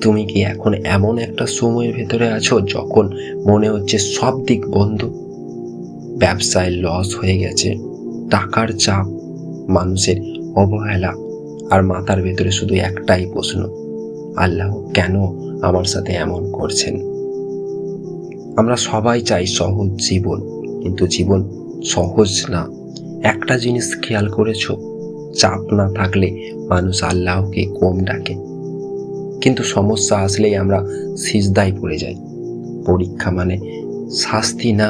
তুমি কি এখন এমন একটা সময়ের ভেতরে আছো যখন মনে হচ্ছে সব দিক বন্ধ? ব্যবসায় লস হয়ে গেছে, টাকার চাপ, মানুষের অবহেলা, আর মাথার ভেতরে শুধু একটাই প্রশ্ন, আল্লাহ কেন আমার সাথে এমন করছেন? আমরা সবাই চাই সহজ জীবন, কিন্তু জীবন সহজ না। একটা জিনিস খেয়াল করেছো, চাপ না থাকলে মানুষ আল্লাহকে কম ডাকে, কিন্তু সমস্যা আসলেই আমরা সিজদায় পড়ে যাই। পরীক্ষা মানে শাস্তি না,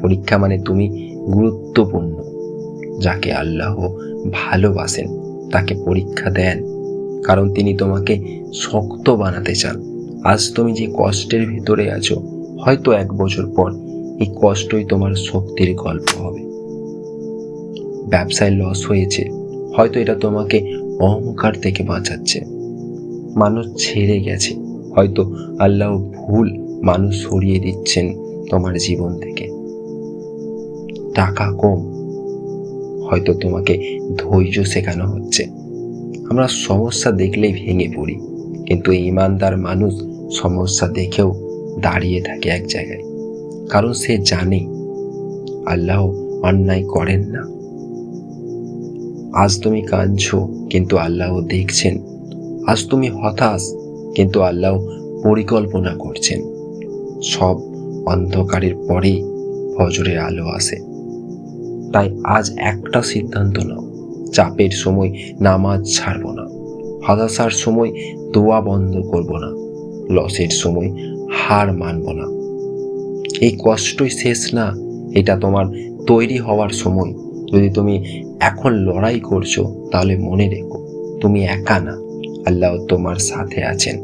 পরীক্ষা মানে তুমি গুরুত্বপূর্ণ। যাকে আল্লাহ ভালোবাসেন তাকে পরীক্ষা দেন, কারণ তিনি তোমাকে শক্ত বানাতে চান। আজ তুমি যে কষ্টের ভিতরে আছো, হয়তো 1 বছর পর এই কষ্টই তোমার শক্তির গল্প হবে। ব্যবসায় লস হয়েছে, হয়তো এটা তোমাকে অহংকার থেকে বাঁচাচ্ছে। মানুষ ছেড়ে গেছে, হয়তো আল্লাহ ভুল মানুষ সরিয়ে দিচ্ছেন তোমার জীবন থেকে। টাকা কম, হয়তো তোমাকে ধৈর্য শেখানো হচ্ছে। আমরা সমস্যা দেখলেই ভেঙে পড়ি, কিন্তু ইমানদার মানুষ সমস্যা দেখেও দাঁড়িয়ে থাকে এক জায়গায়, কারণ সে জানে আল্লাহ অন্যায় করেন না। আজ তুমি কাঁদছো, কিন্তু আল্লাহ দেখছেন। আজ তুমি হতাশ, কিন্তু আল্লাহ পরিকল্পনা করছেন। সব অন্ধকারের পরেই ফজরের আলো আসে। তাই আজ একটা সিদ্ধান্ত নাও, চাপের সময় নামাজ ছাড়ব না, হতাশার সময় দোয়া বন্ধ করব না, লসের সময় হার মানব না। এই কষ্টই শেষ না, এটা তোমার তৈরি হওয়ার সময়। যদি তুমি এখন লড়াই করছো, তাহলে মনে রেখো তুমি একা না, আল্লাহ তোমার সাথে আছেন।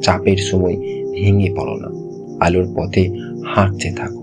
চাপের সময় ভেঙে পড়ো না, আলোর পথে হাঁটতে থাকো।